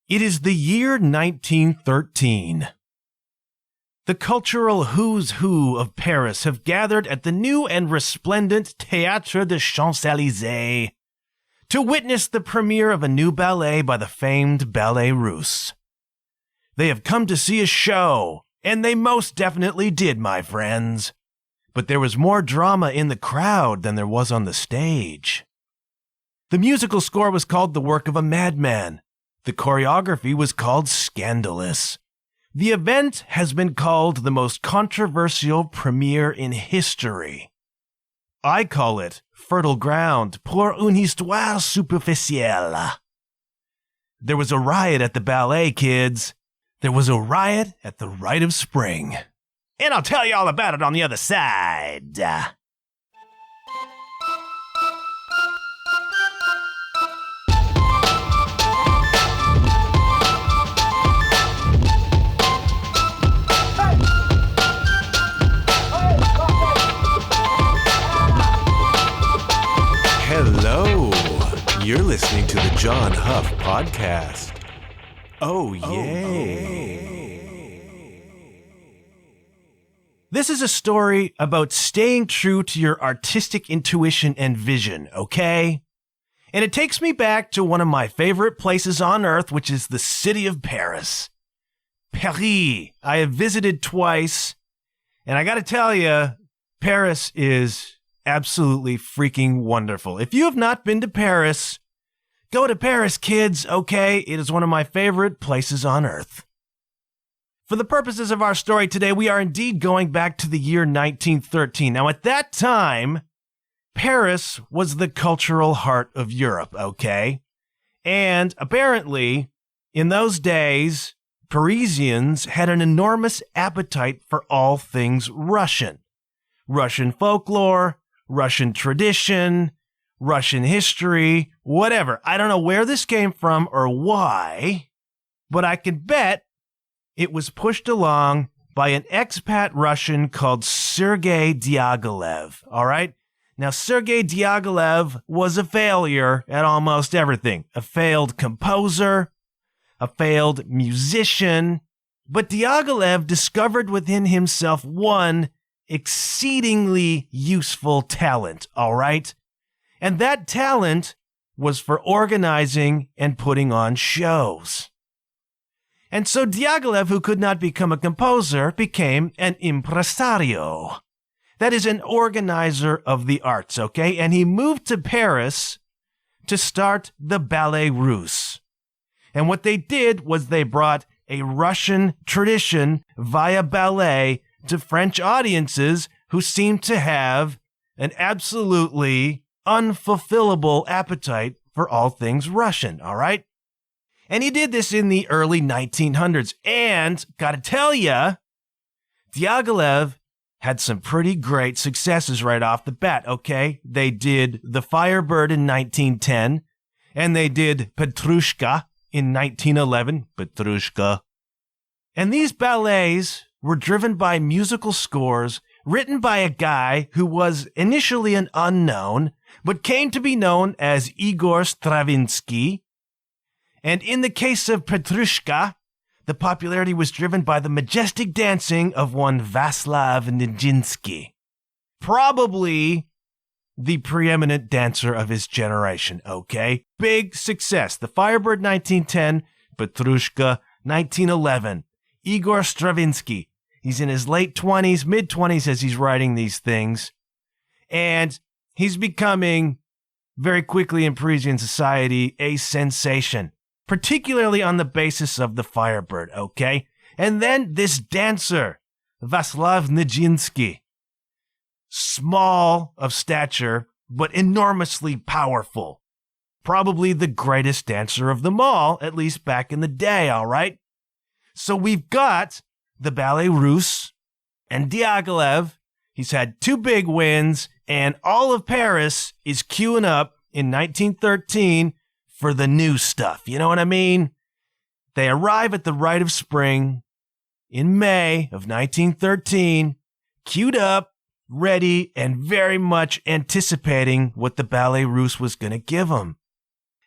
It is the year 1913. The cultural who's who of Paris have gathered at the new and resplendent Théâtre des Champs-Élysées to witness the premiere of a new ballet by the famed Ballet Russe. They have come to see a show, and they most definitely did, my friends. But there was more drama in the crowd than there was on the stage. The musical score was called The Work of a Madman. The choreography was called Scandalous. The event has been called the most controversial premiere in history. I call it fertile ground pour une histoire superficielle. There was a riot at the ballet, kids. There was a riot at the Rite of Spring. And I'll tell you all about it on the other side. Hello, you're listening to the John Huff Podcast. Oh, yay. This is a story about staying true to your artistic intuition and vision, okay? And it takes me back to one of my favorite places on earth, which is the city of Paris. Paris. I have visited twice, and I gotta tell you, Paris is absolutely freaking wonderful. If you have not been to Paris, go to Paris, kids, okay? It is one of my favorite places on earth. For the purposes of our story today, we are indeed going back to the year 1913. Now, at that time, Paris was the cultural heart of Europe, okay? And apparently, in those days, Parisians had an enormous appetite for all things Russian. Russian folklore, Russian tradition, Russian history, whatever. I don't know where this came from or why, but I can bet it was pushed along by an expat Russian called Sergey Diagolev, all right? Now, Sergey Diagolev was a failure at almost everything. A failed composer, a failed musician, but Diaghilev discovered within himself one exceedingly useful talent, all right? And that talent was for organizing and putting on shows. And so Diaghilev, who could not become a composer, became an impresario. That is an organizer of the arts, okay? And he moved to Paris to start the Ballet Russe. And what they did was they brought a Russian tradition via ballet to French audiences who seemed to have an absolutely unfulfillable appetite for all things Russian, all right? And he did this in the early 1900s. And, gotta tell ya, Diaghilev had some pretty great successes right off the bat, okay? They did The Firebird in 1910, and they did Petrushka in 1911, Petrushka. And these ballets were driven by musical scores written by a guy who was initially an unknown, but came to be known as Igor Stravinsky. And in the case of Petrushka, the popularity was driven by the majestic dancing of one Vaslav Nijinsky, probably the preeminent dancer of his generation, okay? Big success. The Firebird 1910, Petrushka 1911. Igor Stravinsky. He's in his late 20s, mid-20s as he's writing these things. And he's becoming, very quickly in Parisian society, a sensation. Particularly on the basis of the Firebird, okay? And then this dancer, Vaslav Nijinsky. Small of stature, but enormously powerful. Probably the greatest dancer of them all, at least back in the day, all right? So we've got the Ballet Russe and Diaghilev. He's had two big wins, and all of Paris is queuing up in 1913 for the new stuff. You know what I mean? They arrive at the Rite of Spring in May of 1913, queued up, ready, and very much anticipating what the Ballet Russe was going to give them.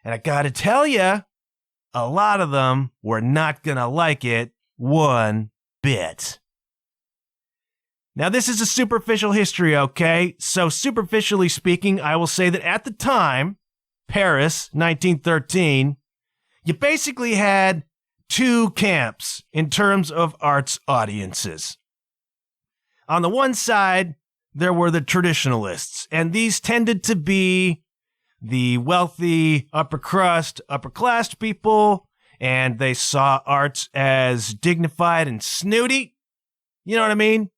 And I gotta tell you, a lot of them were not gonna like it one bit. Now, this is a superficial history, okay? So superficially speaking, I will say that at the time, Paris, 1913, you basically had two camps in terms of arts audiences. On the one side, there were the traditionalists, and these tended to be the wealthy, upper crust, upper class people, and they saw arts as dignified and snooty. You know what I mean?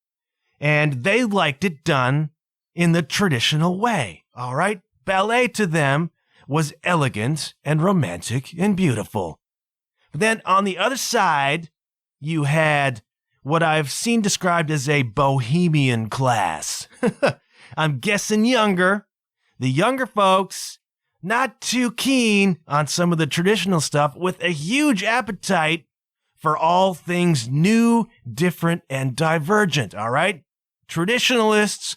And they liked it done in the traditional way, all right? Ballet to them was elegant and romantic and beautiful. But then on the other side, you had what I've seen described as a bohemian class. I'm guessing younger. The younger folks, not too keen on some of the traditional stuff, with a huge appetite for all things new, different, and divergent, all right? Traditionalists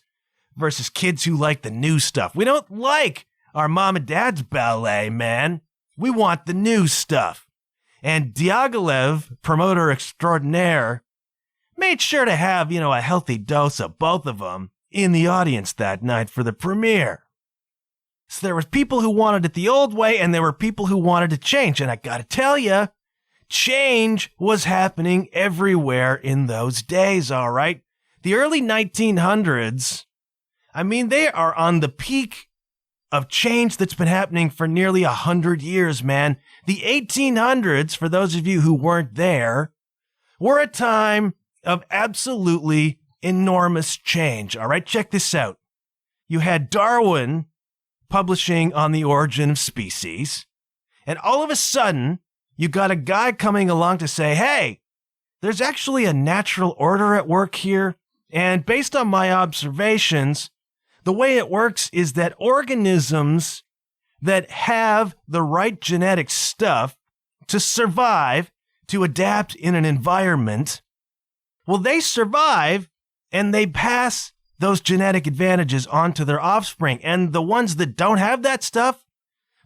versus kids who like the new stuff. We don't like our mom and dad's ballet, man. We want the new stuff. And Diagolev, promoter extraordinaire, made sure to have, a healthy dose of both of them in the audience that night for the premiere. So there were people who wanted it the old way, and there were people who wanted to change. And I gotta tell you, change was happening everywhere in those days, all right? The early 1900s, they are on the peak of change that's been happening for nearly 100 years, man. The 1800s, for those of you who weren't there, were a time of absolutely enormous change, all right? Check this out. You had Darwin publishing on the origin of species, and all of a sudden, you got a guy coming along to say, hey, there's actually a natural order at work here, and based on my observations, the way it works is that organisms that have the right genetic stuff to survive, to adapt in an environment, well, they survive and they pass those genetic advantages on to their offspring. And the ones that don't have that stuff,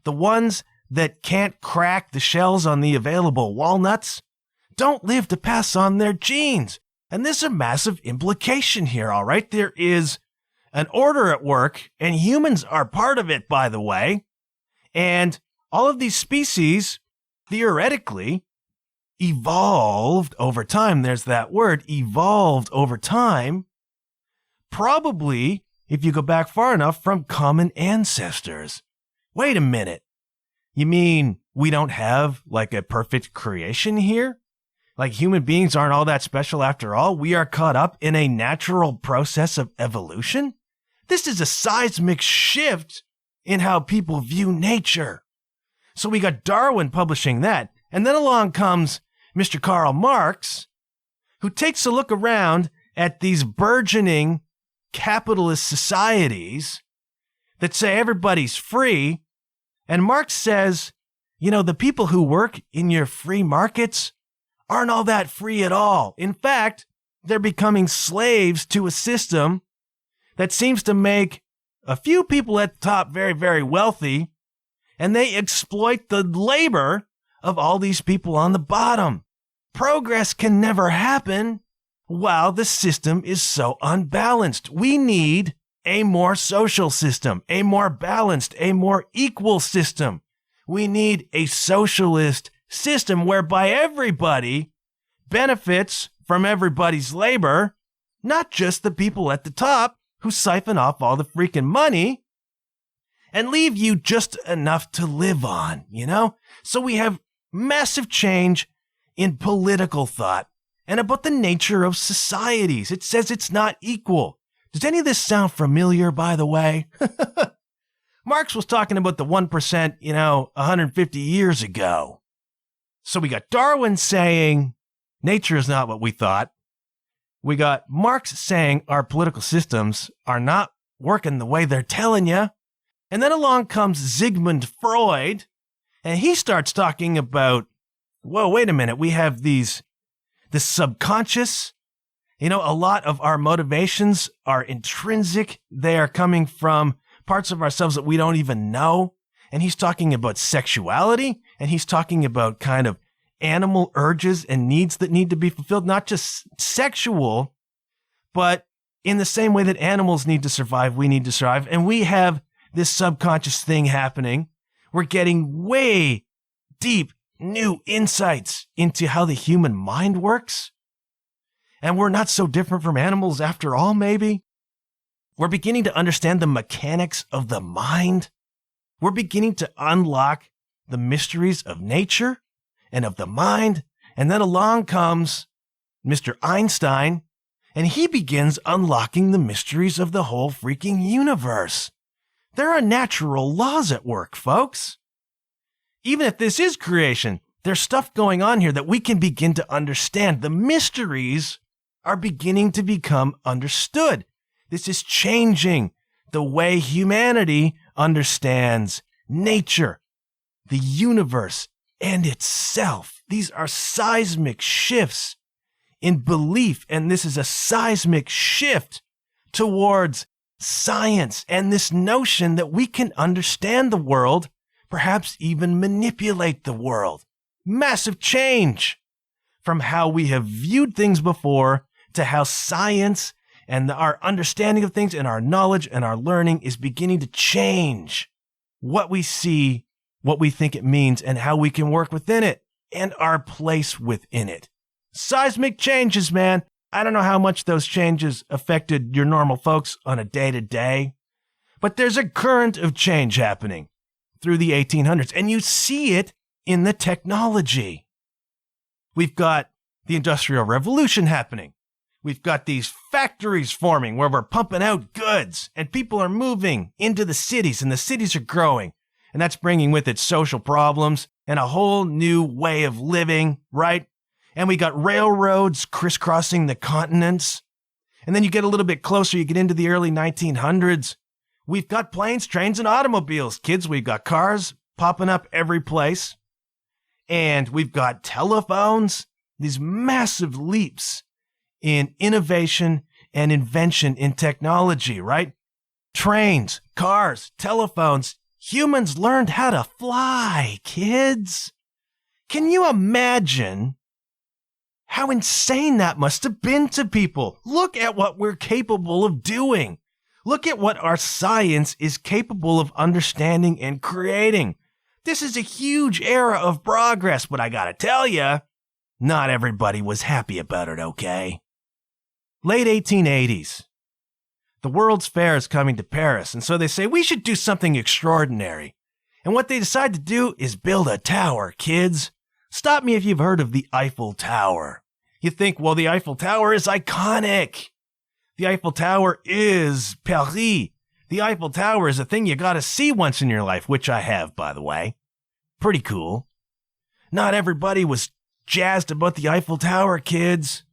the ones that can't crack the shells on the available walnuts, don't live to pass on their genes. And there's a massive implication here, all right? There is an order at work, and humans are part of it, by the way. And all of these species, theoretically, evolved over time. There's that word, evolved over time. Probably, if you go back far enough, from common ancestors. Wait a minute. You mean we don't have like a perfect creation here? Like human beings aren't all that special after all? We are caught up in a natural process of evolution? This is a seismic shift in how people view nature. So we got Darwin publishing that. And then along comes Mr. Karl Marx, who takes a look around at these burgeoning capitalist societies that say everybody's free. And Marx says, the people who work in your free markets aren't all that free at all. In fact, they're becoming slaves to a system that seems to make a few people at the top very, very wealthy, and they exploit the labor of all these people on the bottom. Progress can never happen while the system is so unbalanced. We need a more social system, a more balanced, a more equal system. We need a socialist system whereby everybody benefits from everybody's labor, not just the people at the top who siphon off all the freaking money and leave you just enough to live on, So we have massive change in political thought and about the nature of societies. It says it's not equal. Does any of this sound familiar, by the way? Marx was talking about the 1%, 150 years ago. So we got Darwin saying nature is not what we thought. We got Marx saying our political systems are not working the way they're telling you. And then along comes Sigmund Freud, and he starts talking about, whoa, wait a minute, we have the subconscious. A lot of our motivations are intrinsic. They are coming from parts of ourselves that we don't even know. And he's talking about sexuality, and he's talking about kind of animal urges and needs that need to be fulfilled, not just sexual, but in the same way that animals need to survive, we need to survive. And we have this subconscious thing happening. We're getting way deep new insights into how the human mind works. And we're not so different from animals after all, maybe. We're beginning to understand the mechanics of the mind. We're beginning to unlock the mysteries of nature and of the mind. And then along comes Mr. Einstein, and he begins unlocking the mysteries of the whole freaking universe. There are natural laws at work, folks. Even if this is creation, there's stuff going on here that we can begin to understand. The mysteries are beginning to become understood. This is changing the way humanity understands nature, the universe, and itself. These are seismic shifts in belief, and this is a seismic shift towards science and this notion that we can understand the world, perhaps even manipulate the world. Massive change from how we have viewed things before to how science and our understanding of things and our knowledge and our learning is beginning to change what we see, what we think it means, and how we can work within it and our place within it. Seismic changes, man. I don't know how much those changes affected your normal folks on a day-to-day, but there's a current of change happening through the 1800s, and you see it in the technology. We've got the Industrial Revolution happening. We've got these factories forming where we're pumping out goods, and people are moving into the cities, and the cities are growing, and that's bringing with it social problems and a whole new way of living, right? And we got railroads crisscrossing the continents. And then you get a little bit closer, you get into the early 1900s. We've got planes, trains, and automobiles, kids. We've got cars popping up every place. And we've got telephones, these massive leaps in innovation and invention in technology, right? Trains, cars, telephones. Humans learned how to fly, kids. Can you imagine how insane that must have been to people? Look at what we're capable of doing. Look at what our science is capable of understanding and creating. This is a huge era of progress, but I gotta tell you, not everybody was happy about it, okay? Late 1880s. The World's Fair is coming to Paris, and so they say, we should do something extraordinary. And what they decide to do is build a tower, kids. Stop me if you've heard of the Eiffel Tower. You think, well, the Eiffel Tower is iconic. The Eiffel Tower is Paris. The Eiffel Tower is a thing you gotta see once in your life, which I have, by the way. Pretty cool. Not everybody was jazzed about the Eiffel Tower, kids.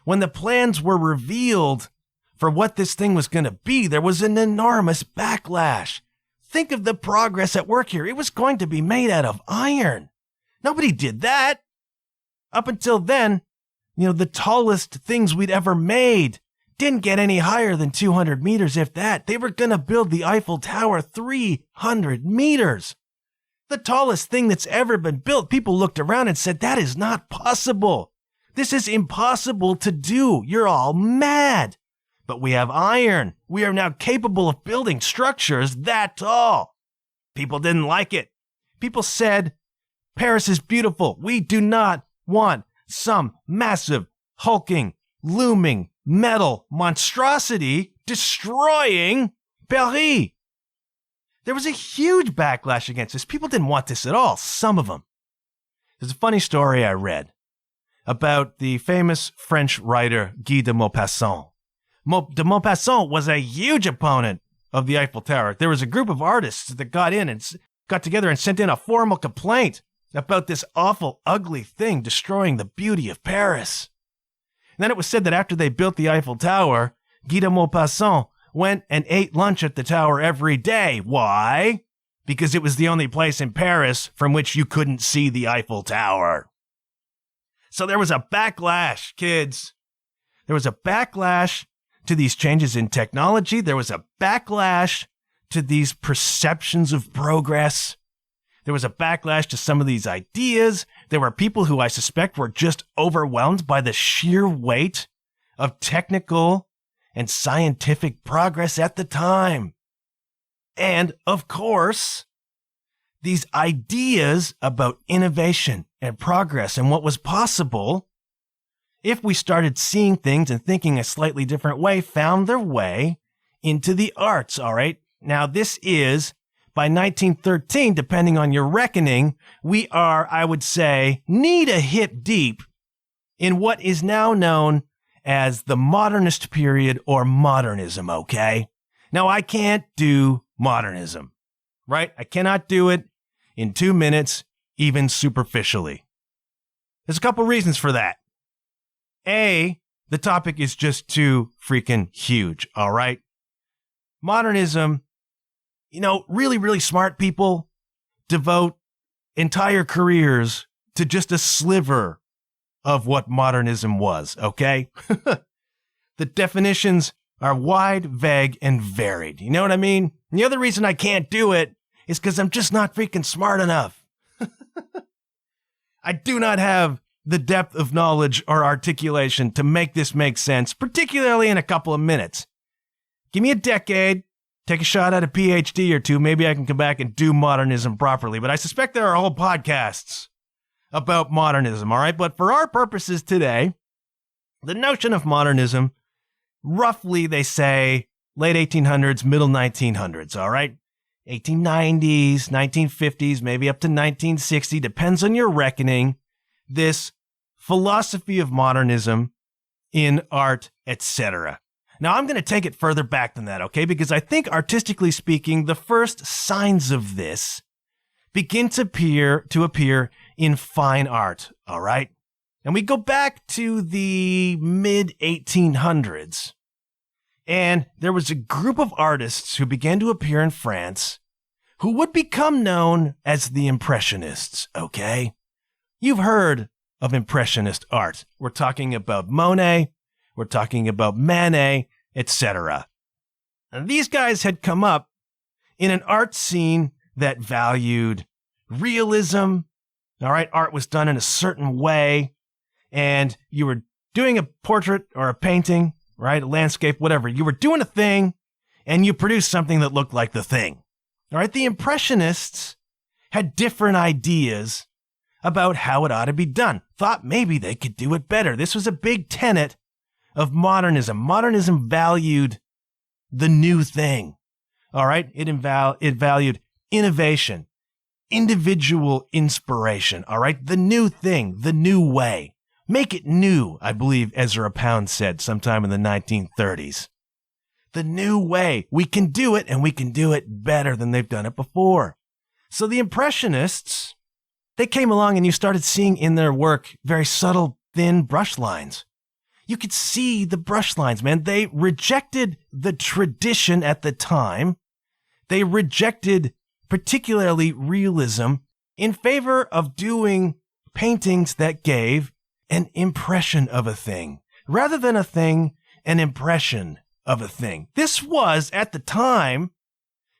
When the plans were revealed for what this thing was gonna be, there was an enormous backlash. Think of the progress at work here. It was going to be made out of iron. Nobody did that. Up until then, the tallest things we'd ever made didn't get any higher than 200 meters, if that. They were going to build the Eiffel Tower 300 meters. The tallest thing that's ever been built. People looked around and said, that is not possible. This is impossible to do. You're all mad. But we have iron. We are now capable of building structures that tall. People didn't like it. People said, Paris is beautiful. We do not want some massive, hulking, looming, metal monstrosity destroying Paris. There was a huge backlash against this. People didn't want this at all, some of them. There's a funny story I read about the famous French writer Guy de Maupassant. De Maupassant was a huge opponent of the Eiffel Tower. There was a group of artists that got together and sent in a formal complaint about this awful, ugly thing destroying the beauty of Paris. And then it was said that after they built the Eiffel Tower, Guy de Maupassant went and ate lunch at the tower every day. Why? Because it was the only place in Paris from which you couldn't see the Eiffel Tower. So there was a backlash, kids. There was a backlash to these changes in technology. There was a backlash to these perceptions of progress. There was a backlash to some of these ideas. There were people who I suspect were just overwhelmed by the sheer weight of technical and scientific progress at the time. And, of course, these ideas about innovation and progress and what was possible if we started seeing things and thinking a slightly different way found their way into the arts, all right? Now, this is, by 1913, depending on your reckoning, we are, I would say, knee to hip deep in what is now known as the modernist period or modernism, okay? Now, I can't do modernism, right? I cannot do it in 2 minutes, even superficially. There's a couple reasons for that. A, the topic is just too freaking huge, all right? Modernism, really, really smart people devote entire careers to just a sliver of what modernism was, okay? The definitions are wide, vague, and varied. You know what I mean? And the other reason I can't do it is because I'm just not freaking smart enough. I do not have the depth of knowledge or articulation to make this make sense, particularly in a couple of minutes. Give me a decade, take a shot at a PhD or two, maybe I can come back and do modernism properly. But I suspect there are whole podcasts about modernism, all right? But for our purposes today, the notion of modernism, roughly they say late 1800s, middle 1900s, all right? 1890s, 1950s, maybe up to 1960, depends on your reckoning. This philosophy of modernism in art, etc. Now, I'm going to take it further back than that, okay? Because I think, artistically speaking, the first signs of this begin to appear in fine art, all right? And we go back to the mid-1800s, and there was a group of artists who began to appear in France who would become known as the Impressionists, okay? You've heard of Impressionist art. We're talking about Monet, we're talking about Manet, etc. And these guys had come up in an art scene that valued realism. All right, art was done in a certain way, and you were doing a portrait or a painting, right, a landscape, whatever. You were doing a thing, and you produced something that looked like the thing. All right, the Impressionists had different ideas about how it ought to be done. Thought maybe they could do it better. This was a big tenet of modernism. Modernism valued the new thing. All right, it valued innovation, individual inspiration. All right, the new thing, the new way. Make it new, I believe Ezra Pound said sometime in the 1930s. The new way. We can do it, and we can do it better than they've done it before. So the Impressionists, they came along and you started seeing in their work very subtle, thin brush lines. You could see the brush lines, man. They rejected the tradition at the time. They rejected particularly realism in favor of doing paintings that gave an impression of a thing. Rather than a thing, an impression of a thing. This was, at the time,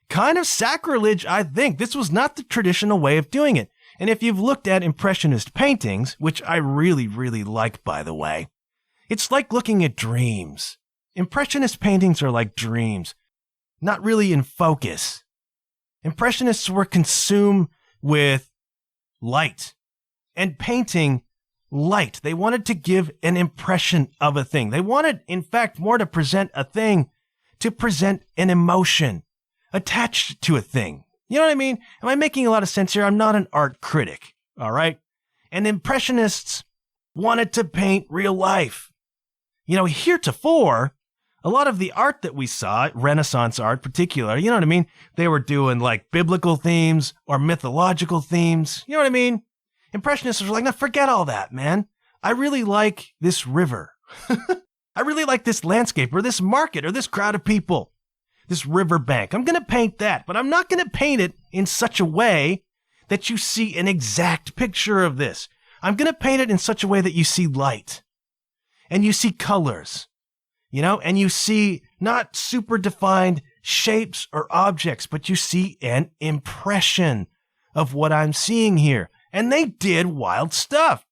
kind of sacrilege, I think. This was not the traditional way of doing it. And if you've looked at Impressionist paintings, which I really, really like, by the way, it's like looking at dreams. Impressionist paintings are like dreams, not really in focus. Impressionists were consumed with light and painting light. They wanted to give an impression of a thing. They wanted, in fact, more to present a thing, to present an emotion attached to a thing. You know what I mean? Am I making a lot of sense here? I'm not an art critic, all right? And Impressionists wanted to paint real life. Heretofore, a lot of the art that we saw, Renaissance art particular, you know what I mean? They were doing like biblical themes or mythological themes. You know what I mean? Impressionists were like, no, forget all that, man. I really like this river. I really like this landscape or this market or this crowd of people, this riverbank. I'm going to paint that, but I'm not going to paint it in such a way that you see an exact picture of this. I'm going to paint it in such a way that you see light and you see colors, and you see not super defined shapes or objects, but you see an impression of what I'm seeing here. And they did wild stuff.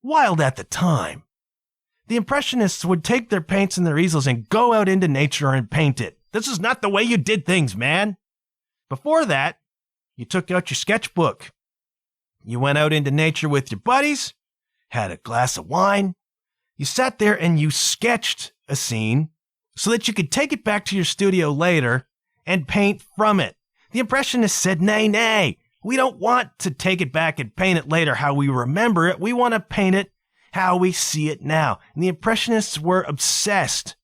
Wild at the time. The Impressionists would take their paints and their easels and go out into nature and paint it. This is not the way you did things, man. Before that, you took out your sketchbook. You went out into nature with your buddies, had a glass of wine. You sat there and you sketched a scene so that you could take it back to your studio later and paint from it. The Impressionists said, nay, we don't want to take it back and paint it later how we remember it. We want to paint it how we see it now. And the Impressionists were obsessed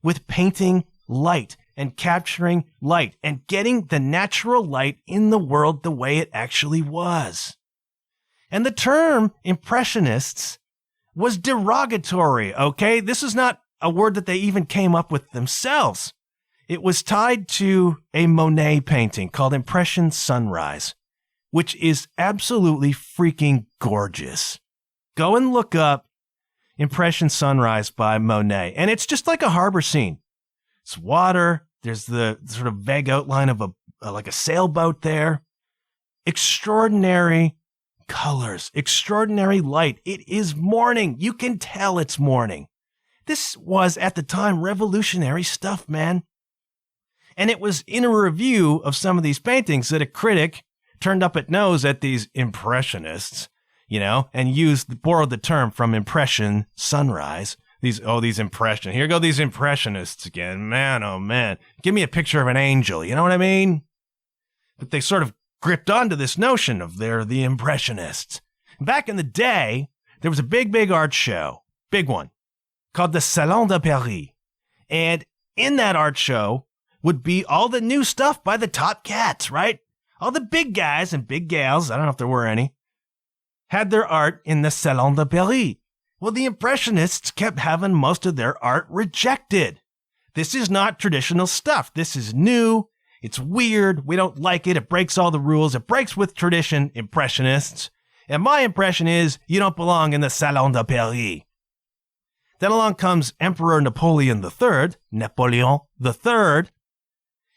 with painting light and capturing light and getting the natural light in the world the way it actually was. And the term Impressionists was derogatory, okay? This is not a word that they even came up with themselves. It was tied to a Monet painting called Impression Sunrise, which is absolutely freaking gorgeous. Go and look up Impression Sunrise by Monet, and it's just like a harbor scene. It's water. There's the sort of vague outline of like a sailboat there. Extraordinary colors, extraordinary light. It is morning. You can tell it's morning. This was, at the time, revolutionary stuff, man. And it was in a review of some of these paintings that a critic turned up its nose at these Impressionists, and borrowed the term from Impression Sunrise. These impression. Here go these Impressionists again. Man, oh man. Give me a picture of an angel. You know what I mean? But they sort of gripped onto this notion of they're the Impressionists. Back in the day, there was a big art show, big one, called the Salon de Paris. And in that art show would be all the new stuff by the top cats, right? All the big guys and big gals, I don't know if there were any, had their art in the Salon de Paris. Well, the Impressionists kept having most of their art rejected. This is not traditional stuff. This is new. It's weird. We don't like it. It breaks all the rules. It breaks with tradition, Impressionists. And my impression is you don't belong in the Salon de Paris. Then along comes Emperor Napoleon III,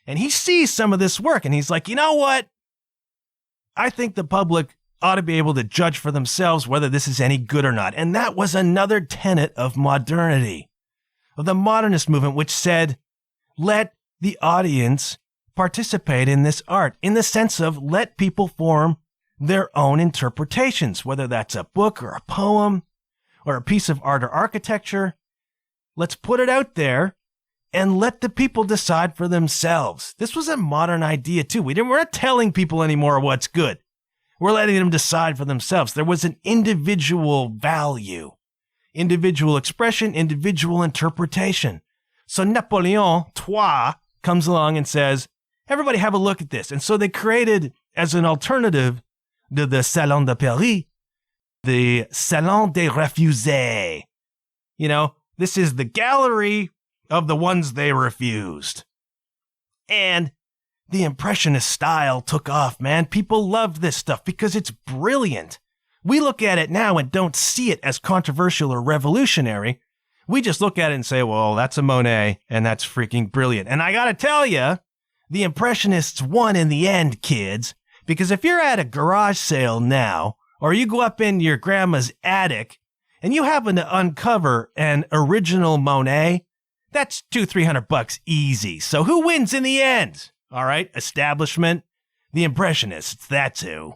and he sees some of this work and he's like, you know what? I think the public ought to be able to judge for themselves whether this is any good or not. And that was another tenet of modernity, of the modernist movement, which said, let the audience participate in this art, in the sense of let people form their own interpretations, whether that's a book or a poem or a piece of art or architecture. Let's put it out there and let the people decide for themselves. This was a modern idea too. We're not telling people anymore what's good. We're letting them decide for themselves. There was an individual value, individual expression, individual interpretation. So Napoleon III comes along and says, everybody have a look at this. And so they created, as an alternative to the Salon de Paris, the Salon des Refusés. This is the gallery of the ones they refused. And the Impressionist style took off, man. People loved this stuff because it's brilliant. We look at it now and don't see it as controversial or revolutionary. We just look at it and say, well, that's a Monet, and that's freaking brilliant. And I gotta tell you, the Impressionists won in the end, kids. Because if you're at a garage sale now, or you go up in your grandma's attic, and you happen to uncover an original Monet, that's $200-300 easy. So who wins in the end? All right, establishment, the Impressionists, that's who.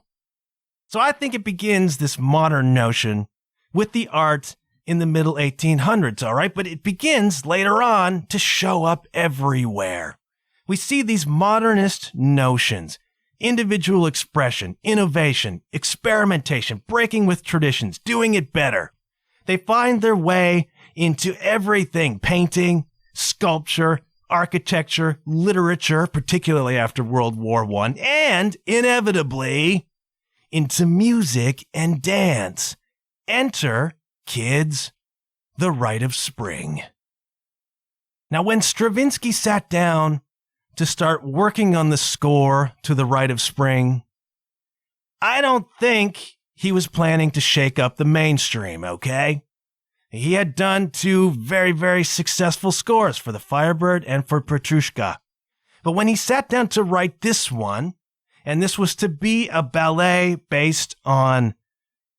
So I think it begins this modern notion with the art in the middle 1800s, all right? But it begins later on to show up everywhere. We see these modernist notions, individual expression, innovation, experimentation, breaking with traditions, doing it better. They find their way into everything: painting, sculpture, architecture, literature, particularly after World War I, and inevitably into music and dance. Enter, kids, the Rite of Spring. Now, when Stravinsky sat down to start working on the score to the Rite of Spring, I don't think he was planning to shake up the mainstream, okay? He had done two very, very successful scores for the Firebird and for Petrushka. But when he sat down to write this one, And this was to be a ballet based on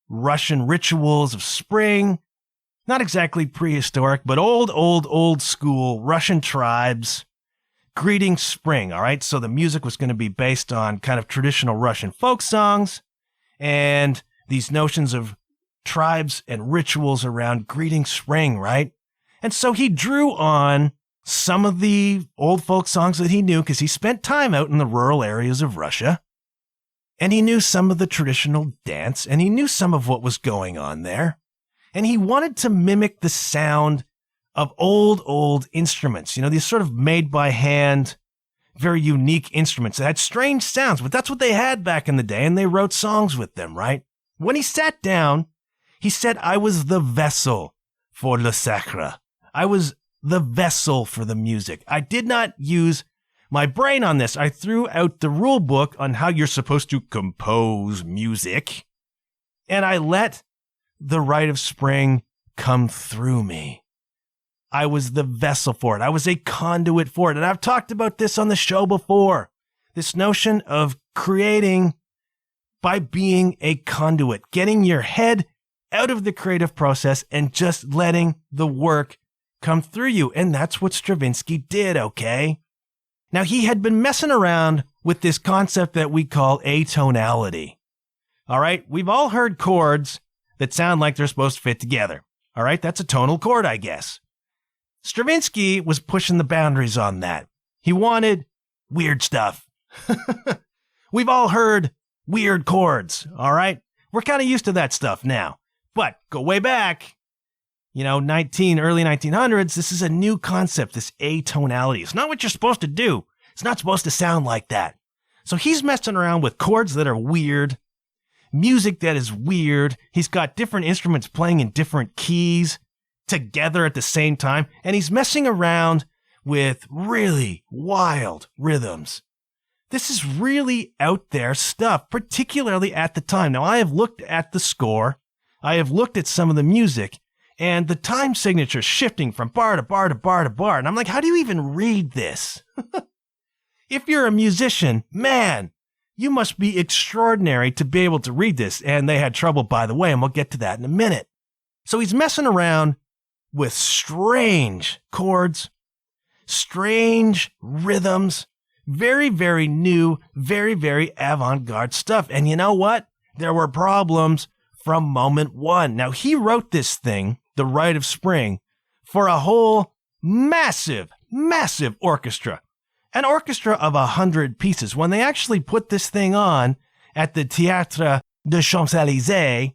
Russian rituals of spring. Not exactly prehistoric, but old school Russian tribes greeting spring, all right? So the music was going to be based on kind of traditional Russian folk songs and these notions of tribes and rituals around greeting spring, right? And so he drew on some of the old folk songs that he knew because he spent time out in the rural areas of Russia. And he knew some of the traditional dance, and he knew some of what was going on there. And he wanted to mimic the sound of old instruments, these sort of made by hand, very unique instruments that had strange sounds, but that's what they had back in the day, and they wrote songs with them, right? When he sat down, he said, I was the vessel for le sacre. I was the vessel for the music. I did not use my brain on this. I threw out the rule book on how you're supposed to compose music, and I let the Rite of Spring come through me. I was the vessel for it. I was a conduit for it. And I've talked about this on the show before. This notion of creating by being a conduit, getting your head out of the creative process and just letting the work come through you. And that's what Stravinsky did, okay? Now, he had been messing around with this concept that we call atonality. All right? We've all heard chords that sound like they're supposed to fit together. All right? That's a tonal chord, I guess. Stravinsky was pushing the boundaries on that. He wanted weird stuff. We've all heard weird chords, all right? We're kind of used to that stuff now. But go way back, early 1900s, this is a new concept, this atonality. It's not what you're supposed to do. It's not supposed to sound like that. So he's messing around with chords that are weird, music that is weird. He's got different instruments playing in different keys together at the same time, and he's messing around with really wild rhythms. This is really out there stuff, particularly at the time. Now, I have looked at the score, I have looked at some of the music, and the time signature shifting from bar to bar to bar to bar, and I'm like, how do you even read this? If you're a musician, man, you must be extraordinary to be able to read this, and they had trouble, by the way, and we'll get to that in a minute. So he's messing around with strange chords, strange rhythms, very, very new, very, very avant-garde stuff. And you know what? There were problems from moment one. Now, he wrote this thing, the Rite of Spring, for a whole massive orchestra. An orchestra of 100 pieces. When they actually put this thing on at the Théâtre des Champs-Élysées,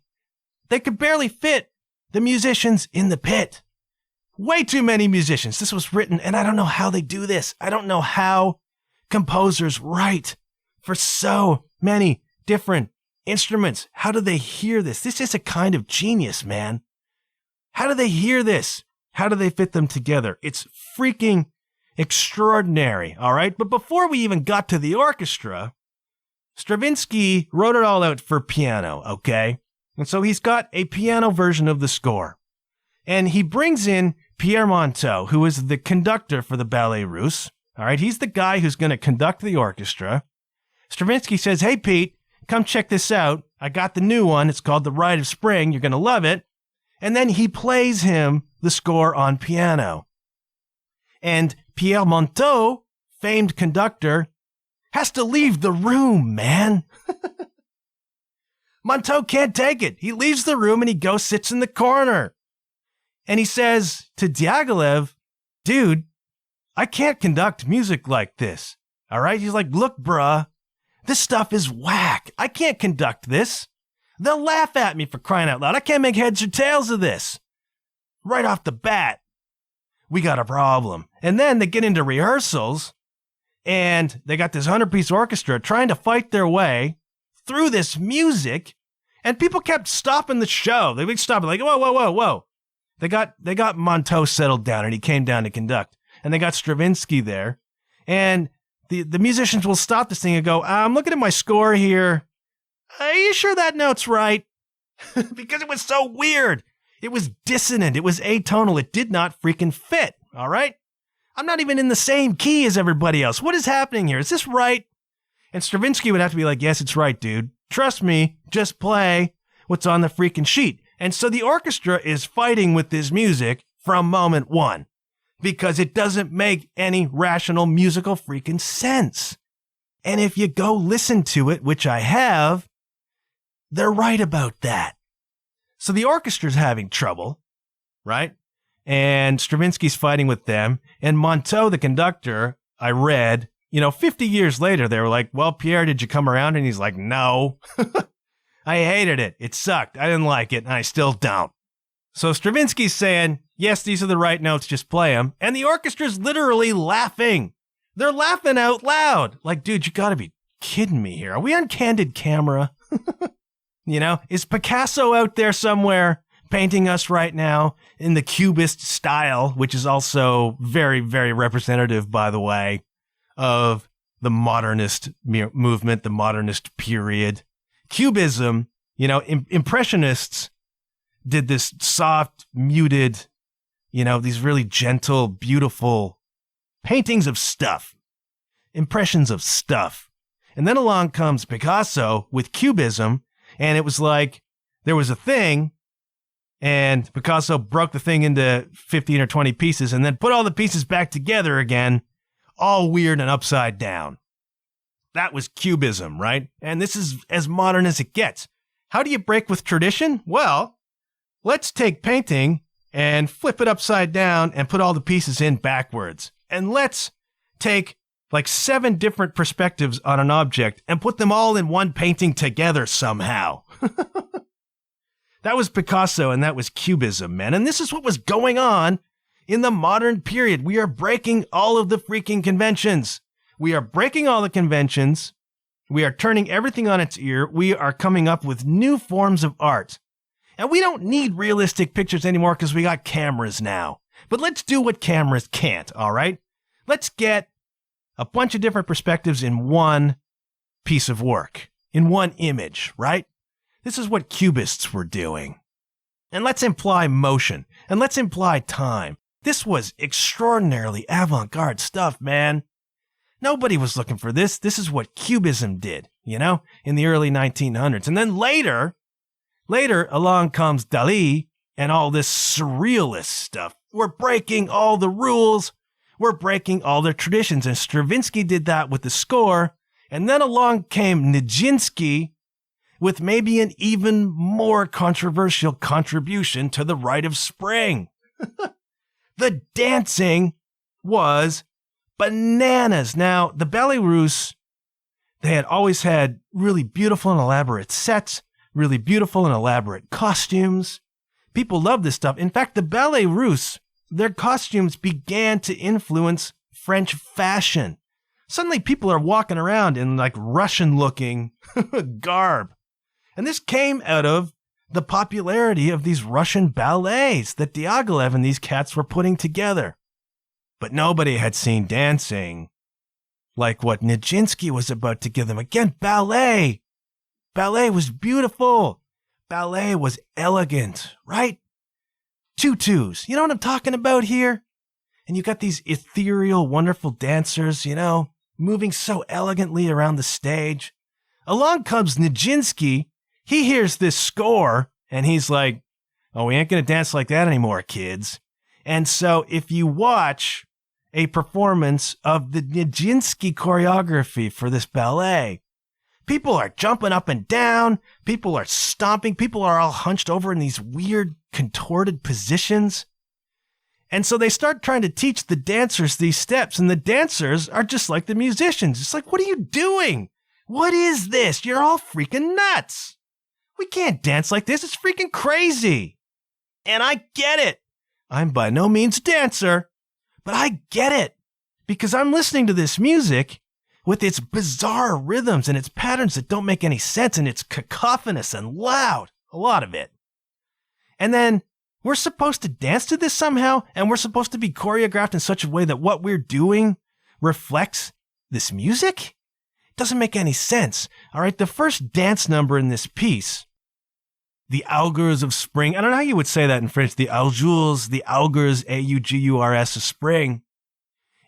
they could barely fit the musicians in the pit. Way too many musicians. This was written, and I don't know how they do this. I don't know how composers write for so many different instruments. How do they hear this? This is a kind of genius, man. How do they hear this? How do they fit them together? It's freaking extraordinary, all right? But before we even got to the orchestra, Stravinsky wrote it all out for piano, okay? And so he's got a piano version of the score. And he brings in Pierre Monteux, who is the conductor for the Ballet Russe. All right, he's the guy who's going to conduct the orchestra. Stravinsky says, hey, Pete, come check this out. I got the new one. It's called the Rite of Spring. You're going to love it. And then he plays him the score on piano. And Pierre Monteux, famed conductor, has to leave the room, man. Monteux can't take it. He leaves the room and he goes sits in the corner. And he says to Diagolev, dude, I can't conduct music like this. All right? He's like, look, bruh, this stuff is whack. I can't conduct this. They'll laugh at me for crying out loud. I can't make heads or tails of this. Right off the bat, we got a problem. And then they get into rehearsals, and they got this 100-piece orchestra trying to fight their way through this music, and people kept stopping the show. They would stop it like, whoa. They got Monteux settled down, and he came down to conduct. And they got Stravinsky there. And the musicians will stop this thing and go, I'm looking at my score here. Are you sure that note's right? Because it was so weird. It was dissonant. It was atonal. It did not freaking fit. All right? I'm not even in the same key as everybody else. What is happening here? Is this right? And Stravinsky would have to be like, yes, it's right, dude. Trust me, just play what's on the freaking sheet. And so the orchestra is fighting with this music from moment one because it doesn't make any rational musical freaking sense. And if you go listen to it, which I have, they're right about that. So the orchestra's having trouble, right? And Stravinsky's fighting with them. And Monteau, the conductor, I read, 50 years later, they were like, well, Pierre, did you come around? And he's like, no. I hated it. It sucked. I didn't like it, and I still don't. So Stravinsky's saying, yes, these are the right notes, just play them. And the orchestra's literally laughing. They're laughing out loud. Like, dude, you gotta be kidding me here. Are we on candid camera? Is Picasso out there somewhere painting us right now in the Cubist style, which is also very, very representative, by the way, of the modernist movement, the modernist period. Cubism, Impressionists did this soft, muted, these really gentle, beautiful paintings of stuff, impressions of stuff. And then along comes Picasso with Cubism, and it was like there was a thing, and Picasso broke the thing into 15 or 20 pieces and then put all the pieces back together again, all weird and upside down. That was Cubism, right? And this is as modern as it gets. How do you break with tradition? Well, let's take painting and flip it upside down and put all the pieces in backwards. And let's take like 7 different perspectives on an object and put them all in one painting together somehow. That was Picasso and that was Cubism, man. And this is what was going on in the modern period. We are breaking all of the freaking conventions. We are breaking all the conventions. We are turning everything on its ear. We are coming up with new forms of art. And we don't need realistic pictures anymore because we got cameras now. But let's do what cameras can't, all right? Let's get a bunch of different perspectives in one piece of work, in one image, right? This is what Cubists were doing. And let's imply motion, and let's imply time. This was extraordinarily avant-garde stuff, man. Nobody was looking for this. This is what Cubism did, in the early 1900s. And then later along comes Dalí and all this surrealist stuff. We're breaking all the rules. We're breaking all the traditions. And Stravinsky did that with the score. And then along came Nijinsky with maybe an even more controversial contribution to the Rite of Spring. The dancing was bananas. Now, the Ballet Russe, they had always had really beautiful and elaborate sets, really beautiful and elaborate costumes. People loved this stuff. In fact, the Ballet Russe, their costumes began to influence French fashion. Suddenly people are walking around in like Russian-looking garb. And this came out of the popularity of these Russian ballets that Diaghilev and these cats were putting together. But nobody had seen dancing like what Nijinsky was about to give them. Again, ballet. Ballet was beautiful. Ballet was elegant, right? Tutus. You know what I'm talking about here? And you got these ethereal, wonderful dancers, moving so elegantly around the stage. Along comes Nijinsky. He hears this score, and he's like, oh, we ain't going to dance like that anymore, kids. And so if you watch a performance of the Nijinsky choreography for this ballet, people are jumping up and down. People are stomping. People are all hunched over in these weird, contorted positions. And so they start trying to teach the dancers these steps, and the dancers are just like the musicians. It's like, what are you doing? What is this? You're all freaking nuts. We can't dance like this. It's freaking crazy. And I get it. I'm by no means a dancer, but I get it because I'm listening to this music with its bizarre rhythms and its patterns that don't make any sense, and it's cacophonous and loud, a lot of it. And then we're supposed to dance to this somehow, and we're supposed to be choreographed in such a way that what we're doing reflects this music? It doesn't make any sense. All right, the first dance number in this piece, the Augers of Spring. I don't know how you would say that in French. The Augers, Augurs of Spring.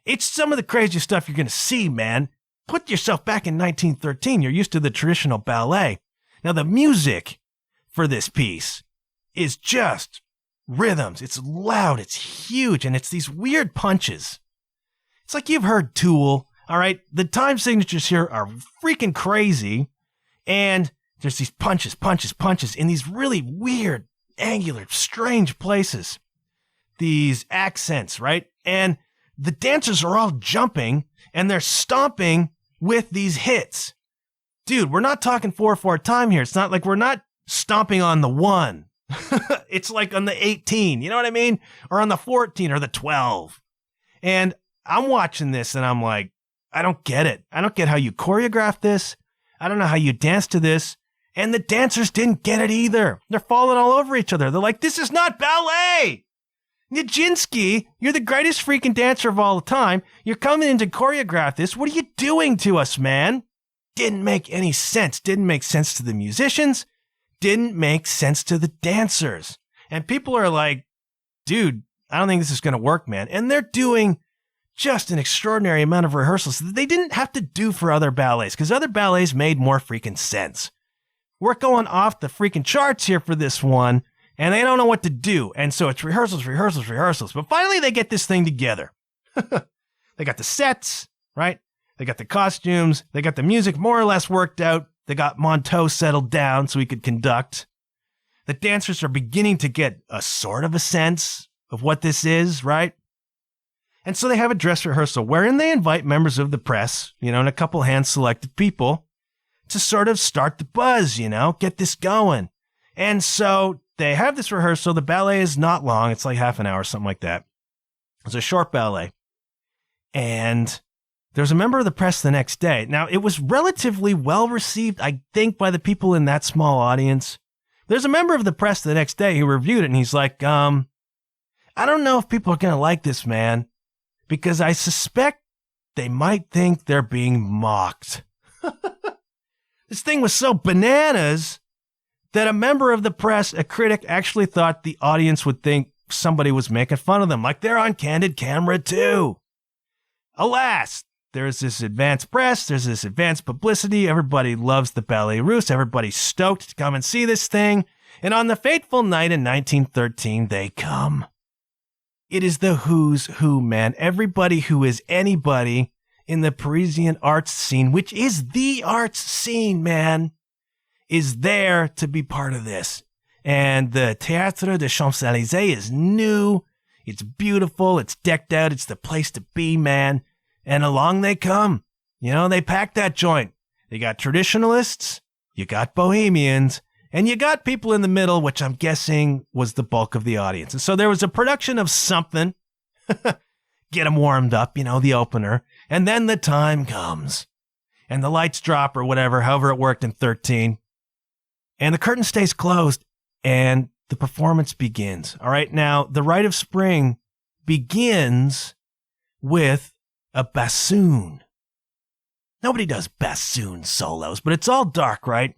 It's some of the craziest stuff you're going to see, man. put yourself back in 1913. You're used to the traditional ballet. Now, the music for this piece is just rhythms. It's loud, it's huge, and it's these weird punches. It's like you've heard Tool, all right? The time signatures here are freaking crazy, and there's these punches in these really weird, angular, strange places. These accents, right? And the dancers are all jumping, and they're stomping with these hits. Dude, we're not talking 4/4 time here. It's not like we're not stomping on the 1. It's like on the 18, you know what I mean? Or on the 14 or the 12. And I'm watching this and I'm like, I don't get it. I don't get how you choreograph this. I don't know how you dance to this. And the dancers didn't get it either. They're falling all over each other. They're like, this is not ballet. Nijinsky, you're the greatest freaking dancer of all time. You're coming in to choreograph this. What are you doing to us, man? Didn't make any sense. Didn't make sense to the musicians. Didn't make sense to the dancers. And people are like, dude, I don't think this is going to work, man. And they're doing just an extraordinary amount of rehearsals that they didn't have to do for other ballets, because other ballets made more freaking sense. We're going off the freaking charts here for this one, and they don't know what to do. And so it's rehearsals. But finally they get this thing together. They got the sets, right? They got the costumes. They got the music more or less worked out. They got Monteau settled down so he could conduct. The dancers are beginning to get a sort of a sense of what this is, right? And so they have a dress rehearsal wherein they invite members of the press, and a couple hand-selected people to sort of start the buzz, get this going. And so they have this rehearsal. The ballet is not long. It's like half an hour, something like that. It's a short ballet. And there's a member of the press the next day. Now, it was relatively well received, I think, by the people in that small audience. There's a member of the press the next day who reviewed it, and he's like, I don't know if people are going to like this, man, because I suspect they might think they're being mocked. This thing was so bananas that a member of the press, a critic, actually thought the audience would think somebody was making fun of them, like they're on candid camera too. Alas, there's this advanced press, there's this advanced publicity, everybody loves the Ballet Russe, everybody's stoked to come and see this thing, and on the fateful night in 1913, they come. It is the who's who, man. Everybody who is anybody in the Parisian arts scene, which is the arts scene, man, is there to be part of this. And the Théâtre des Champs-Élysées is new, it's beautiful, it's decked out, it's the place to be, man. And along they come. They pack that joint. They got traditionalists, you got bohemians, and you got people in the middle, which I'm guessing was the bulk of the audience. And so there was a production of something, get them warmed up, the opener, and then the time comes. And the lights drop or whatever, however it worked in 13. And the curtain stays closed, and the performance begins. All right, now, the Rite of Spring begins with a bassoon. Nobody does bassoon solos, but it's all dark, right?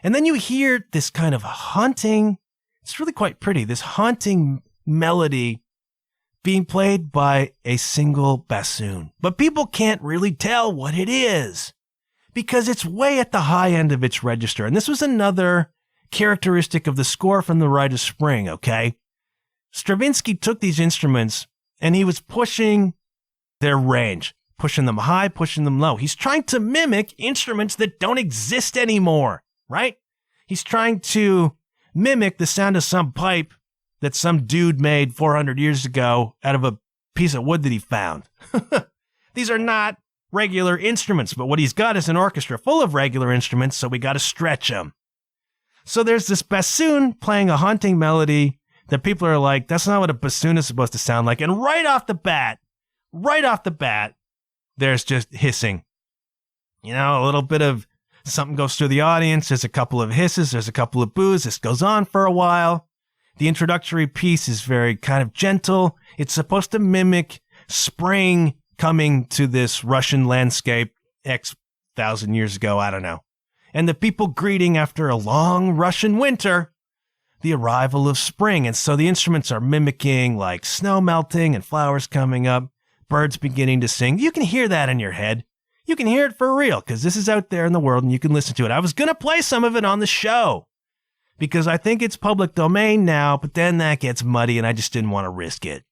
And then you hear this kind of haunting, it's really quite pretty, this haunting melody being played by a single bassoon. But people can't really tell what it is because it's way at the high end of its register. And this was another characteristic of the score from the Rite of Spring, okay? Stravinsky took these instruments and he was pushing their range, pushing them high, pushing them low. He's trying to mimic instruments that don't exist anymore, right? He's trying to mimic the sound of some pipe that some dude made 400 years ago out of a piece of wood that he found. These are not regular instruments, but what he's got is an orchestra full of regular instruments, so we got to stretch them. So there's this bassoon playing a haunting melody that people are like, that's not what a bassoon is supposed to sound like. And right off the bat, there's just hissing. A little bit of something goes through the audience. There's a couple of hisses. There's a couple of boos. This goes on for a while. The introductory piece is very kind of gentle. It's supposed to mimic spring coming to this Russian landscape X thousand years ago. I don't know. And the people greeting after a long Russian winter, the arrival of spring. And so the instruments are mimicking like snow melting and flowers coming up. Birds beginning to sing. You can hear that in your head. you can hear it for real because this is out there in the world and you can listen to it. I was going to play some of it on the show because I think it's public domain now, but then that gets muddy and I just didn't want to risk it.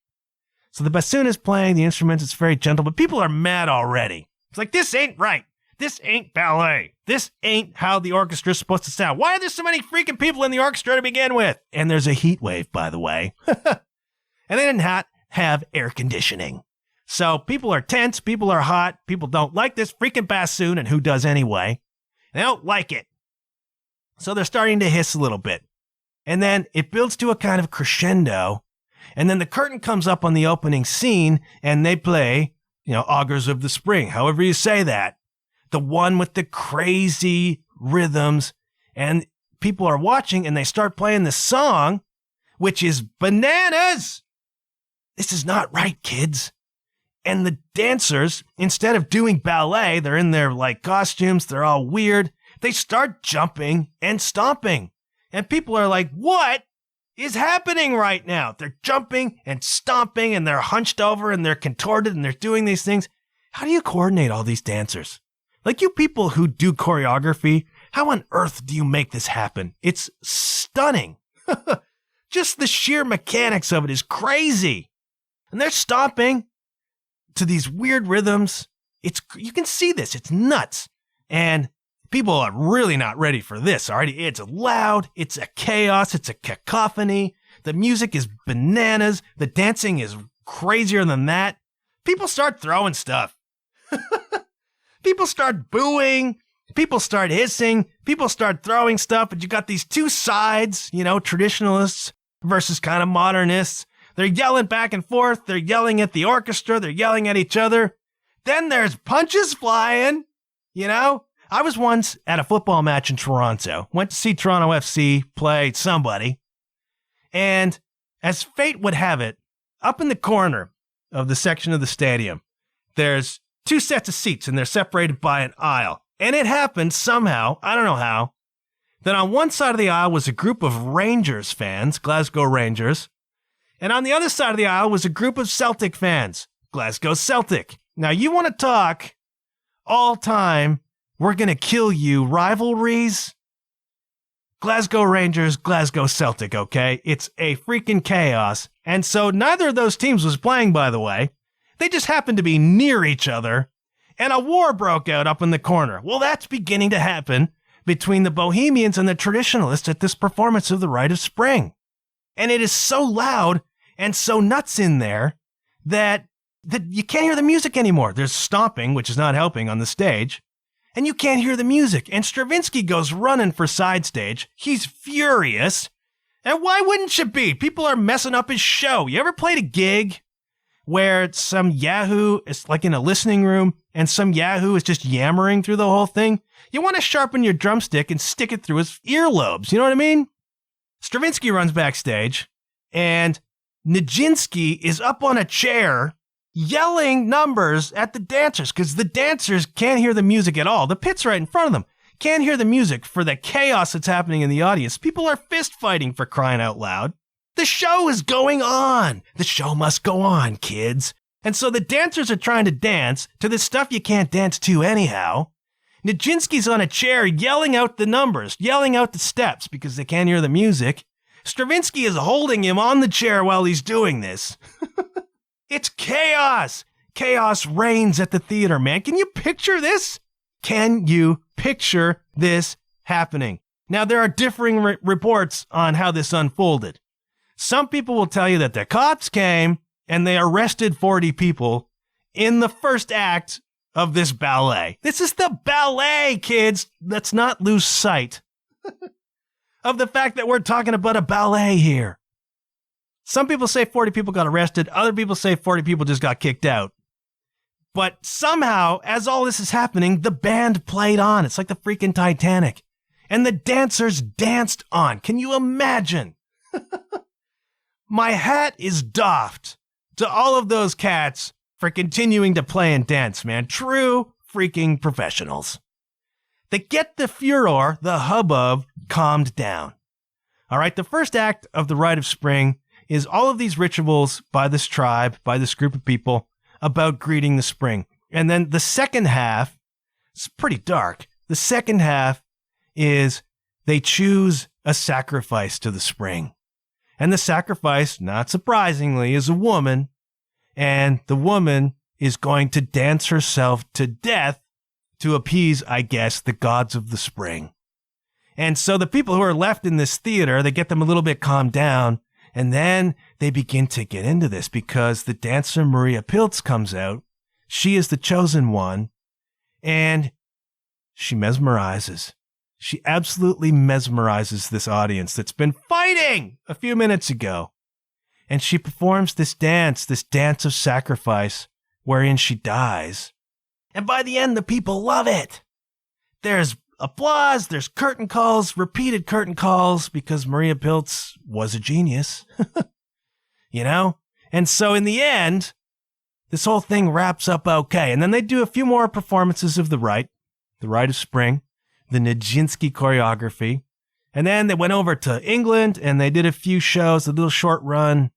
So the bassoon is playing the instruments. It's very gentle, but people are mad already. It's like, this ain't right. This ain't ballet. This ain't how the orchestra is supposed to sound. Why are there so many freaking people in the orchestra to begin with? And there's a heat wave, by the way. And they didn't have air conditioning. So people are tense, people are hot, people don't like this freaking bassoon, and who does anyway? They don't like it. So they're starting to hiss a little bit. And then it builds to a kind of crescendo. And then the curtain comes up on the opening scene, and they play, Augers of the Spring, however you say that. The one with the crazy rhythms. And people are watching, and they start playing this song, which is bananas. This is not right, kids. And the dancers, instead of doing ballet, they're in their costumes, they're all weird. They start jumping and stomping. And people are like, what is happening right now? They're jumping and stomping and they're hunched over and they're contorted and they're doing these things. How do you coordinate all these dancers? Like, you people who do choreography, how on earth do you make this happen? It's stunning. Just the sheer mechanics of it is crazy. And they're stomping to these weird rhythms. You can see this. It's nuts. And people are really not ready for this, all right? It's loud. It's a chaos. It's a cacophony. The music is bananas. The dancing is crazier than that. People start throwing stuff. People start booing. People start hissing. People start throwing stuff. But you got these two sides, traditionalists versus kind of modernists. They're yelling back and forth. They're yelling at the orchestra. They're yelling at each other. Then there's punches flying, I was once at a football match in Toronto. Went to see Toronto FC play somebody. And as fate would have it, up in the corner of the section of the stadium, there's two sets of seats and they're separated by an aisle. And it happened somehow, I don't know how, that on one side of the aisle was a group of Rangers fans, Glasgow Rangers. And on the other side of the aisle was a group of Celtic fans, Glasgow Celtic. Now, you want to talk all-time, we're going to kill you rivalries? Glasgow Rangers, Glasgow Celtic, okay? It's a freaking chaos. And so neither of those teams was playing, by the way. They just happened to be near each other. And a war broke out up in the corner. Well, that's beginning to happen between the Bohemians and the Traditionalists at this performance of the Rite of Spring. And it is so loud and so nuts in there that you can't hear the music anymore. There's stomping, which is not helping on the stage, and you can't hear the music. And Stravinsky goes running for side stage. He's furious. And why wouldn't you be? People are messing up his show. You ever played a gig where some yahoo is like in a listening room and some yahoo is just yammering through the whole thing? You want to sharpen your drumstick and stick it through his earlobes. You know what I mean? Stravinsky runs backstage, and Nijinsky is up on a chair yelling numbers at the dancers because the dancers can't hear the music at all. The pit's right in front of them. Can't hear the music for the chaos that's happening in the audience. People are fist fighting, for crying out loud. The show is going on. The show must go on, kids. And so the dancers are trying to dance to the stuff you can't dance to anyhow. Nijinsky's on a chair yelling out the numbers, yelling out the steps because they can't hear the music. Stravinsky is holding him on the chair while he's doing this. It's chaos. Chaos reigns at the theater, man. Can you picture this? Can you picture this happening? Now, there are differing reports on how this unfolded. Some people will tell you that the cops came and they arrested 40 people in the first act of this ballet. This is the ballet, kids. Let's not lose sight of the fact that we're talking about a ballet here. Some people say 40 people got arrested. Other people say 40 people just got kicked out. But somehow, as all this is happening, the band played on. It's like the freaking Titanic. And the dancers danced on. Can you imagine? My hat is doffed to all of those cats for continuing to play and dance, man. True freaking professionals. They get the furor, the hubbub, calmed down. All right, the first act of the Rite of Spring is all of these rituals by this tribe, by this group of people, about greeting the spring. And then the second half It's pretty dark. The second half is they choose a sacrifice to the spring. And the sacrifice, not surprisingly, is a woman. And the woman is going to dance herself to death to appease, I guess, the gods of the spring. And so the people who are left in this theater, they get them a little bit calmed down. And then they begin to get into this because the dancer Maria Pilz comes out. She is the chosen one. And she mesmerizes. She absolutely mesmerizes this audience that's been fighting a few minutes ago. And she performs this dance of sacrifice, wherein she dies. And by the end, the people love it. There's applause, there's curtain calls, repeated curtain calls, because Maria Pilz was a genius. You know? And so in the end, this whole thing wraps up okay. And then they do a few more performances of the Rite of Spring, the Nijinsky choreography. And then they went over to England and they did a few shows, a little short run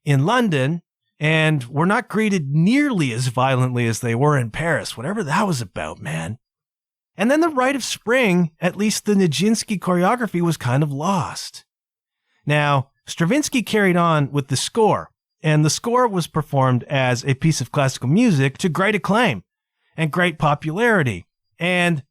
in London, and were not greeted nearly as violently as they were in Paris, whatever that was about, man. And then the Rite of Spring, at least the Nijinsky choreography, was kind of lost. Now, Stravinsky carried on with the score, and the score was performed as a piece of classical music to great acclaim and great popularity. And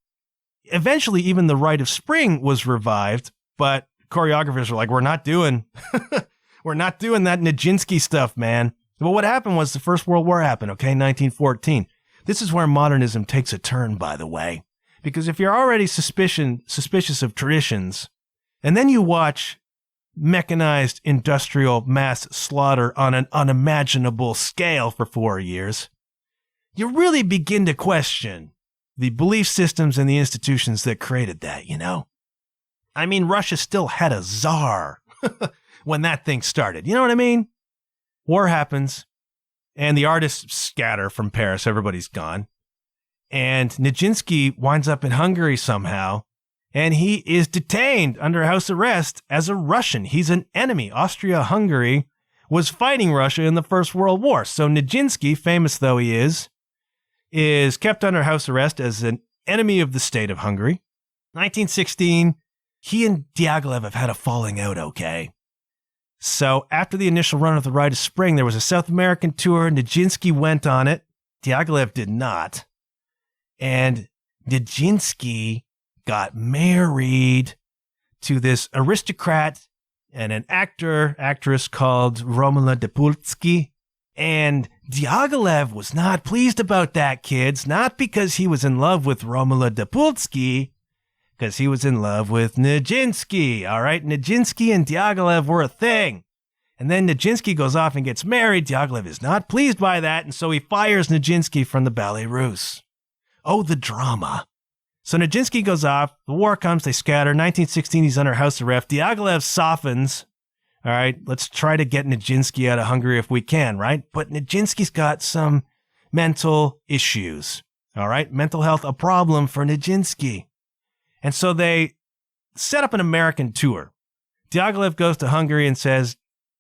eventually, even the Rite of Spring was revived, but choreographers were like, we're not doing that Nijinsky stuff, man. Well, what happened was the First World War happened, okay, 1914. This is where modernism takes a turn, by the way. Because if you're already suspicious of traditions, and then you watch mechanized industrial mass slaughter on an unimaginable scale for 4 years, you really begin to question the belief systems and the institutions that created that, you know? I mean, Russia still had a czar when that thing started. You know what I mean? War happens, and the artists scatter from Paris. Everybody's gone. And Nijinsky winds up in Hungary somehow, and he is detained under house arrest as a Russian. He's an enemy. Austria-Hungary was fighting Russia in the First World War. So Nijinsky, famous though he is kept under house arrest as an enemy of the state of Hungary. 1916, he and Diaghilev have had a falling out, okay? So after the initial run of the Rite of Spring, there was a South American tour. Nijinsky went on it. Diaghilev did not. And Nijinsky got married to this aristocrat and an actress called Romola Depultsky. And Diaghilev was not pleased about that, kids. Not because he was in love with Romola Depultsky, because he was in love with Nijinsky, all right? Nijinsky and Diaghilev were a thing. And then Nijinsky goes off and gets married. Diaghilev is not pleased by that, and so he fires Nijinsky from the Ballet Russe. Oh, the drama. So Nijinsky goes off, the war comes, they scatter. 1916, he's under house arrest. Diaghilev softens. All right, let's try to get Nijinsky out of Hungary if we can, right? But Nijinsky's got some mental issues, all right? Mental health, a problem for Nijinsky. And so they set up an American tour. Diaghilev goes to Hungary and says,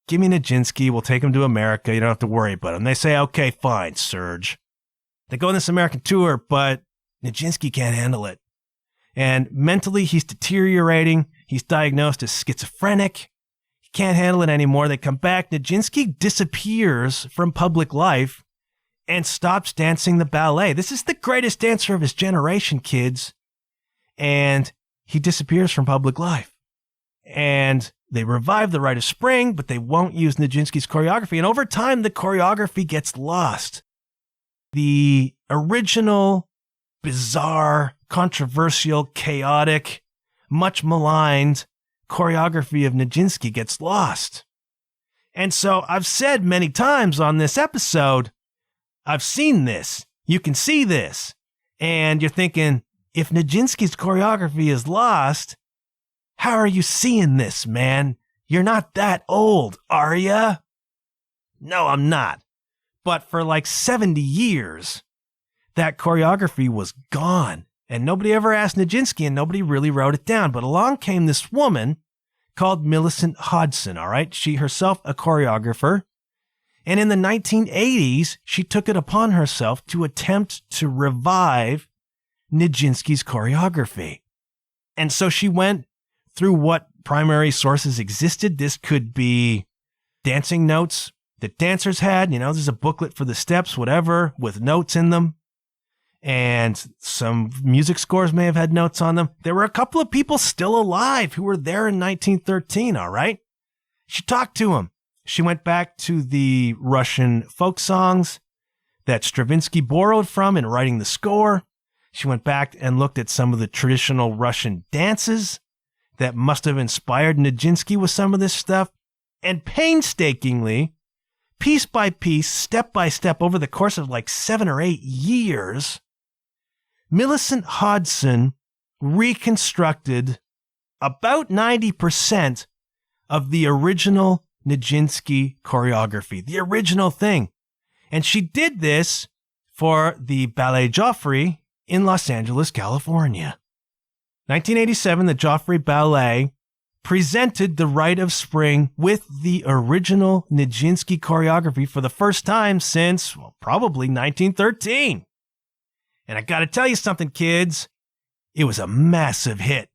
give me Nijinsky, we'll take him to America, you don't have to worry about him. They say, okay, fine, Serge. They go on this American tour, but Nijinsky can't handle it. And mentally, he's deteriorating. He's diagnosed as schizophrenic. He can't handle it anymore. They come back. Nijinsky disappears from public life and stops dancing the ballet. This is the greatest dancer of his generation, kids. And he disappears from public life. And they revive the Rite of Spring, but they won't use Nijinsky's choreography. And over time, the choreography gets lost. The original, bizarre, controversial, chaotic, much maligned choreography of Nijinsky gets lost. And so I've said many times on this episode, I've seen this. You can see this. And you're thinking, if Nijinsky's choreography is lost, how are you seeing this, man? You're not that old, are ya? No, I'm not. But for like 70 years, that choreography was gone. And nobody ever asked Nijinsky, and nobody really wrote it down. But along came this woman called Millicent Hodgson, all right? She herself a choreographer. And in the 1980s, she took it upon herself to attempt to revive Nijinsky's choreography. And so she went through what primary sources existed. This could be dancing notes that dancers had. There's a booklet for the steps, whatever, with notes in them. And some music scores may have had notes on them. There were a couple of people still alive who were there in 1913, all right? She talked to them. She went back to the Russian folk songs that Stravinsky borrowed from in writing the score. She went back and looked at some of the traditional Russian dances that must have inspired Nijinsky with some of this stuff. And painstakingly, piece by piece, step by step, over the course of like 7 or 8 years, Millicent Hodgson reconstructed about 90% of the original Nijinsky choreography, the original thing. And she did this for the Ballet Joffrey in Los Angeles, California. 1987, the Joffrey Ballet presented the Rite of Spring with the original Nijinsky choreography for the first time since, probably 1913. And I gotta tell you something, kids. It was a massive hit.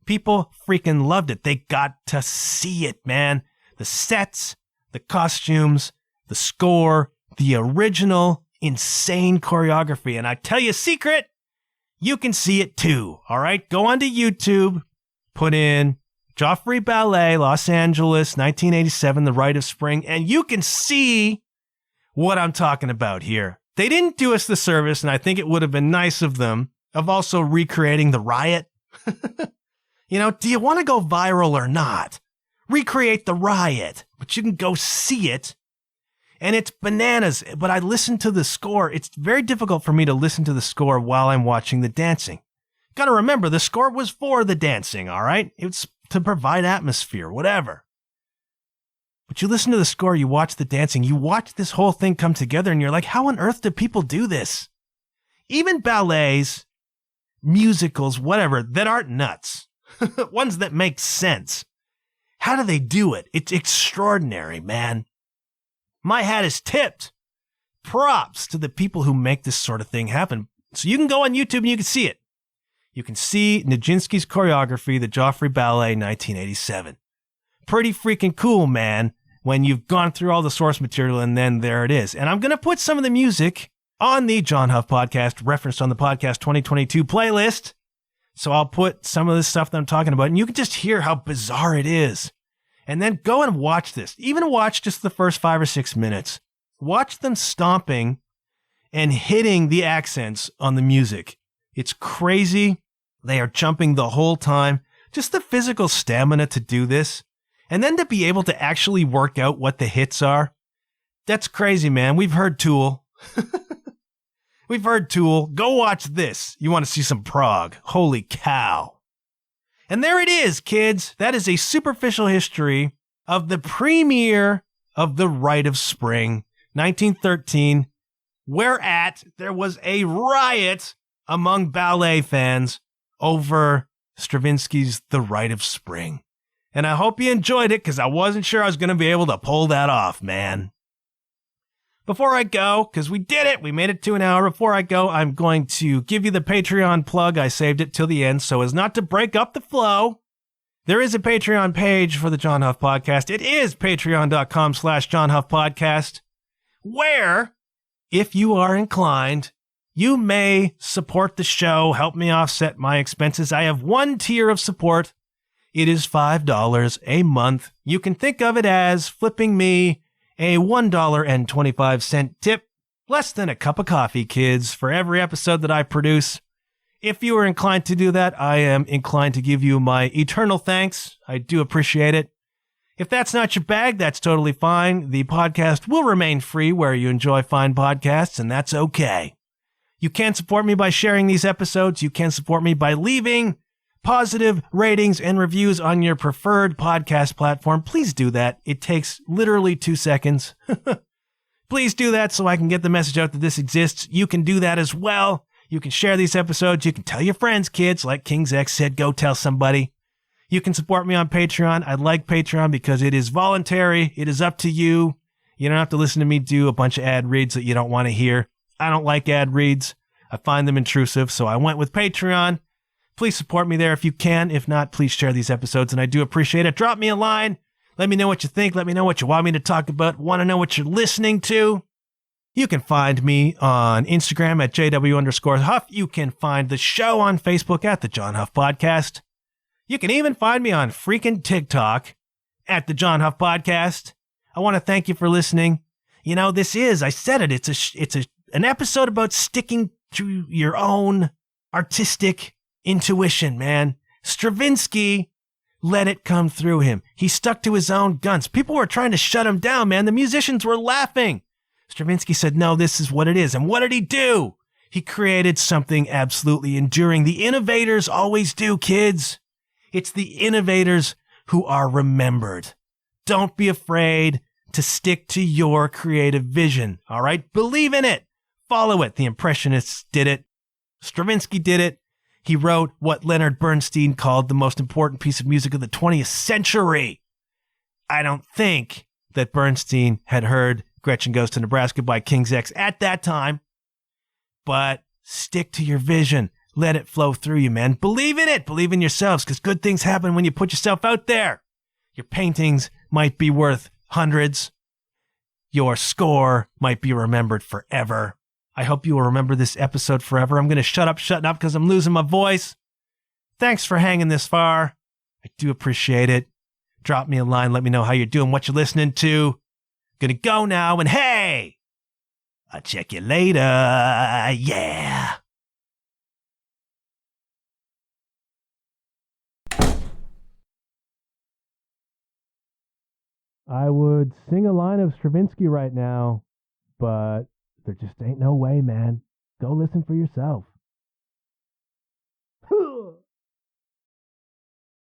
People freaking loved it. They got to see it, man. The sets, the costumes, the score, the original insane choreography. And I tell you a secret, you can see it too, all right? Go onto YouTube, put in Joffrey Ballet, Los Angeles, 1987, The Rite of Spring, and you can see what I'm talking about here. They didn't do us the service, and I think it would have been nice of them, of also recreating the Riot. Do you want to go viral or not? Recreate the Riot, but you can go see it. And it's bananas, but I listened to the score. It's very difficult for me to listen to the score while I'm watching the dancing. Gotta remember, the score was for the dancing, all right? It's to provide atmosphere, whatever. But you listen to the score, you watch the dancing, you watch this whole thing come together, and you're like, how on earth do people do this? Even ballets, musicals, whatever, that aren't nuts. Ones that make sense. How do they do it? It's extraordinary, man. My hat is tipped. Props to the people who make this sort of thing happen. So you can go on YouTube and you can see it. You can see Nijinsky's choreography, the Joffrey Ballet, 1987. Pretty freaking cool, man, when you've gone through all the source material and then there it is. And I'm going to put some of the music on the John Huff Podcast, referenced on the Podcast 2022 playlist. So I'll put some of this stuff that I'm talking about, and you can just hear how bizarre it is. And then go and watch this. Even watch just the first 5 or 6 minutes. Watch them stomping and hitting the accents on the music. It's crazy. They are jumping the whole time. Just the physical stamina to do this. And then to be able to actually work out what the hits are. That's crazy, man. We've heard Tool. We've heard Tool. Go watch this. You want to see some prog. Holy cow. And there it is, kids. That is a superficial history of the premiere of the Rite of Spring, 1913, whereat there was a riot among ballet fans over Stravinsky's The Rite of Spring. And I hope you enjoyed it, because I wasn't sure I was going to be able to pull that off, man. Before I go, because we did it, we made it to an hour. Before I go, I'm going to give you the Patreon plug. I saved it till the end so as not to break up the flow. There is a Patreon page for the John Huff Podcast. It is patreon.com/John Huff Podcast, where, if you are inclined, you may support the show, help me offset my expenses. I have one tier of support. It is $5 a month. You can think of it as flipping me a $1.25 tip, less than a cup of coffee, kids, for every episode that I produce. If you are inclined to do that, I am inclined to give you my eternal thanks. I do appreciate it. If that's not your bag, that's totally fine. The podcast will remain free where you enjoy fine podcasts, and that's okay. You can support me by sharing these episodes. You can support me by leaving positive ratings and reviews on your preferred podcast platform. Please do that. It takes literally 2 seconds. Please do that so I can get the message out that this exists. You can do that as well. You can share these episodes. You can tell your friends, kids. Like King's X said, go tell somebody. You can support me on Patreon. I like Patreon because it is voluntary. It is up to you. You don't have to listen to me do a bunch of ad reads that you don't want to hear. I don't like ad reads. I find them intrusive, so I went with Patreon. Please support me there if you can. If not, please share these episodes, and I do appreciate it. Drop me a line. Let me know what you think. Let me know what you want me to talk about. Want to know what you're listening to? You can find me on Instagram at JW_Huff. You can find the show on Facebook at The John Huff Podcast. You can even find me on freaking TikTok at The John Huff Podcast. I want to thank you for listening. You know, this is, I said it, it's an episode about sticking to your own artistic intuition, man. Stravinsky let it come through him. He stuck to his own guns. People were trying to shut him down, man. The musicians were laughing. Stravinsky said, no, this is what it is. And what did he do? He created something absolutely enduring. The innovators always do, kids. It's the innovators who are remembered. Don't be afraid to stick to your creative vision, all right? Believe in it. Follow it. The Impressionists did it. Stravinsky did it. He wrote what Leonard Bernstein called the most important piece of music of the 20th century. I don't think that Bernstein had heard Gretchen Goes to Nebraska by King's X at that time, but stick to your vision. Let it flow through you, man. Believe in it. Believe in yourselves, because good things happen when you put yourself out there. Your paintings might be worth hundreds. Your score might be remembered forever. I hope you will remember this episode forever. I'm going to shut up because I'm losing my voice. Thanks for hanging this far. I do appreciate it. Drop me a line. Let me know how you're doing, what you're listening to. Gonna go now, and hey, I'll check you later. Yeah. I would sing a line of Stravinsky right now, but there just ain't no way, man. Go listen for yourself.